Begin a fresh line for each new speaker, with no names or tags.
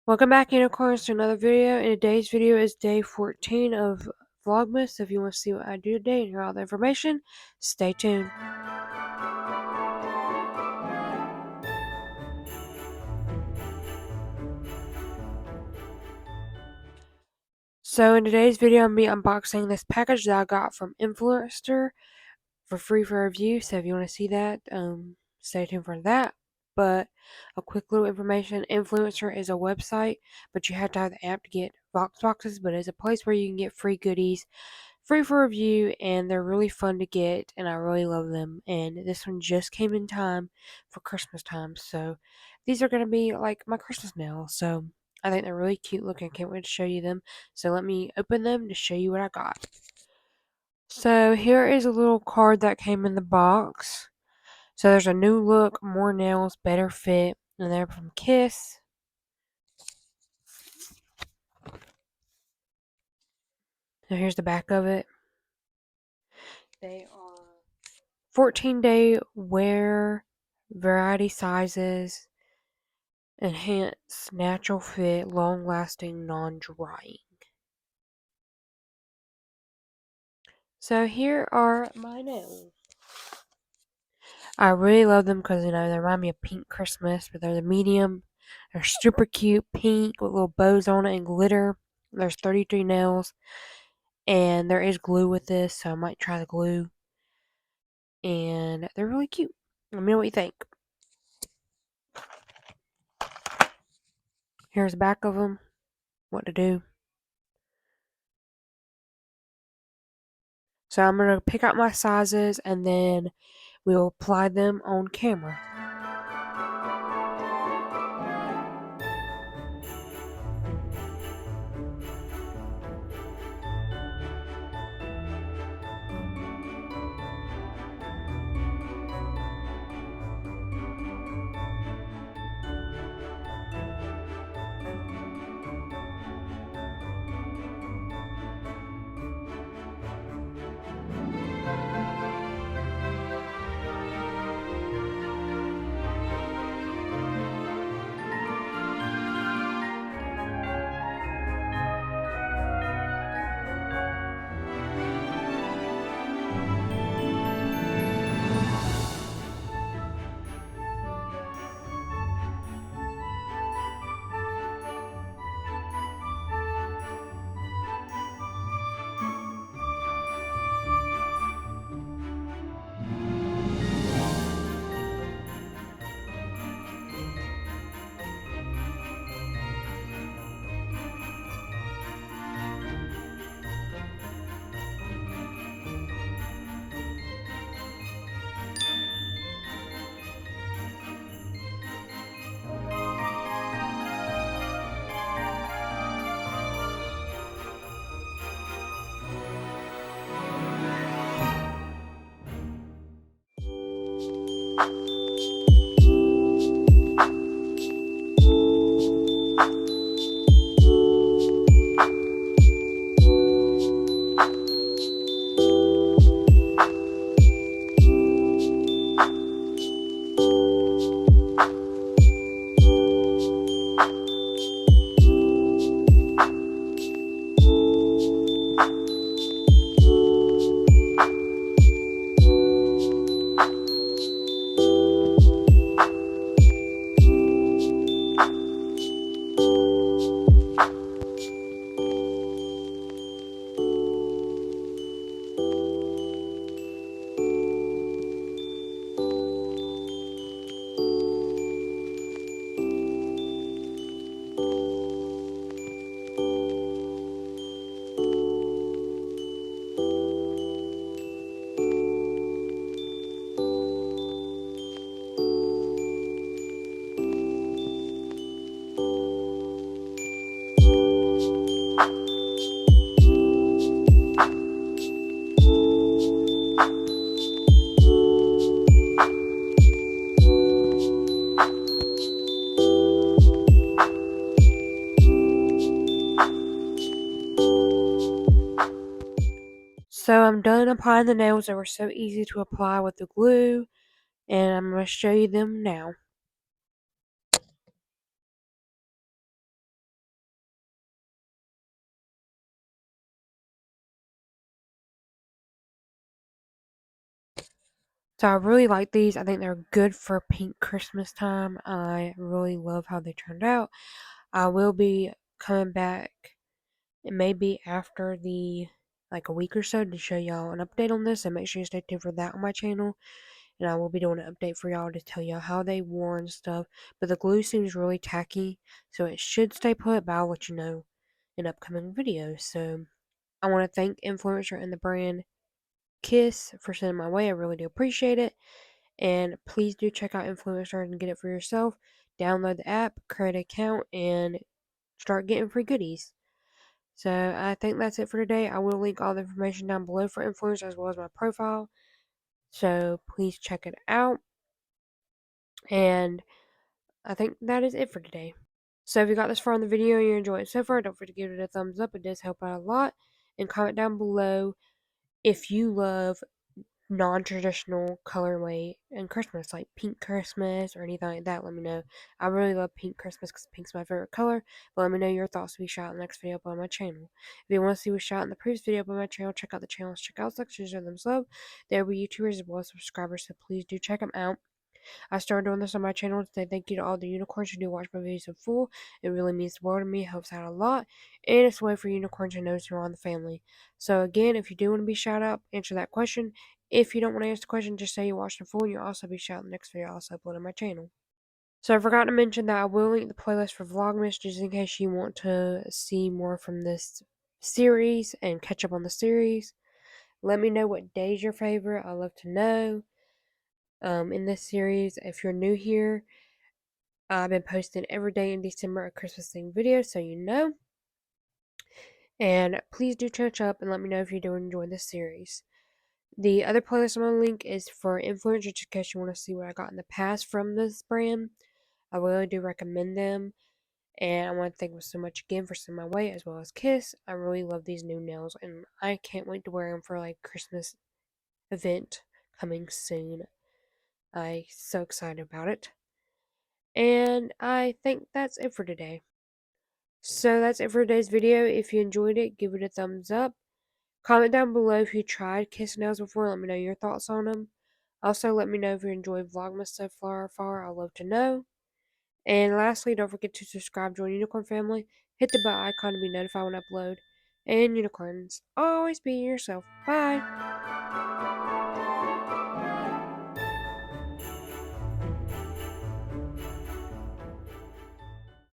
Welcome back, unicorns, to another video. And today's video is day 14 of vlogmas. So if you want to see what I do today and hear all the information, stay tuned. So in today's video, I'm going to be unboxing this package that I got from Influenster for free for review. So if you want to see that, stay tuned for that. But a quick little information, Influencer is a website, but you have to have the app to get Vox boxes, but it's a place where you can get free goodies, free for review, and they're really fun to get, and I really love them. And this one just came in time for Christmas time, so these are going to be like my Christmas nails. So I think they're really cute looking. Can't wait to show you them. So let me open them to show you what I got. So here is a little card that came in the box. So there's a new look, more nails, better fit, and they're from Kiss. So here's the back of it. They are 14-day wear, variety sizes, enhance natural fit, long lasting, non drying. So here are my nails. I really love them because, they remind me of Pink Christmas, but they're the medium. They're super cute, pink with little bows on it and glitter. There's 33 nails, and there is glue with this, so I might try the glue. And they're really cute. Let me know what you think. Here's the back of them, what to do. So I'm going to pick out my sizes and then we'll apply them on camera. So I'm done applying the nails. They were so easy to apply with the glue, and I'm going to show you them now. So I really like these. I think they're good for pink Christmas time. I really love how they turned out. I will be coming back. It may be after like a week or so to show y'all an update on this, and make sure you stay tuned for that on my channel. And I will be doing an update for y'all to tell y'all how they wore and stuff. But the glue seems really tacky, so it should stay put, but I'll let you know in upcoming videos. So I want to thank Influencer and the brand Kiss for sending my way. I really do appreciate it. And please do check out Influencer and get it for yourself. Download the app, create an account, and start getting free goodies. So I think that's it for today. I will link all the information down below for Influencer as well as my profile. So please check it out. And I think that is it for today. So if you got this far in the video and you're enjoying it so far, don't forget to give it a thumbs up. It does help out a lot. And comment down below if you love non-traditional colorway and Christmas, like pink Christmas or anything like that. Let me know. I really love pink Christmas because pink's my favorite color. But let me know your thoughts to be shot in the next video up on my channel. If you want to see what shot in the previous video up on my channel, check out the channel's checkout section, show them love. There will be YouTubers as well as subscribers, so please do check them out. I started doing this on my channel to say thank you to all the unicorns who do watch my videos in full. It really means the world to me. It helps out a lot. And it's a way for unicorns to know you're on the family. So again, if you do want to be shout out, answer that question. If you don't want to answer the question, just say you watched in full and you'll also be shouted in the next video I also upload on my channel. So I forgot to mention that I will link the playlist for vlogmas just in case you want to see more from this series and catch up on the series. Let me know what day is your favorite. I'd love to know. In this series, if you're new here, I've been posting every day in December a Christmas themed video, so you know. And please do catch up and let me know if you do enjoy this series. The other playlist I'm going to link is for influencers, just in case you want to see what I got in the past from this brand. I really do recommend them. And I want to thank them so much again for sending my way, as well as Kiss. I really love these new nails, and I can't wait to wear them for like Christmas event coming soon. I'm so excited about it. And I think that's it for today. So that's it for today's video. If you enjoyed it, give it a thumbs up. Comment down below if you tried kissnails before. Let me know your thoughts on them. Also, let me know if you enjoyed Vlogmas so far. I'd love to know. And lastly, don't forget to subscribe, join Unicorn Family. Hit the bell icon to be notified when I upload. And unicorns, always be yourself. Bye.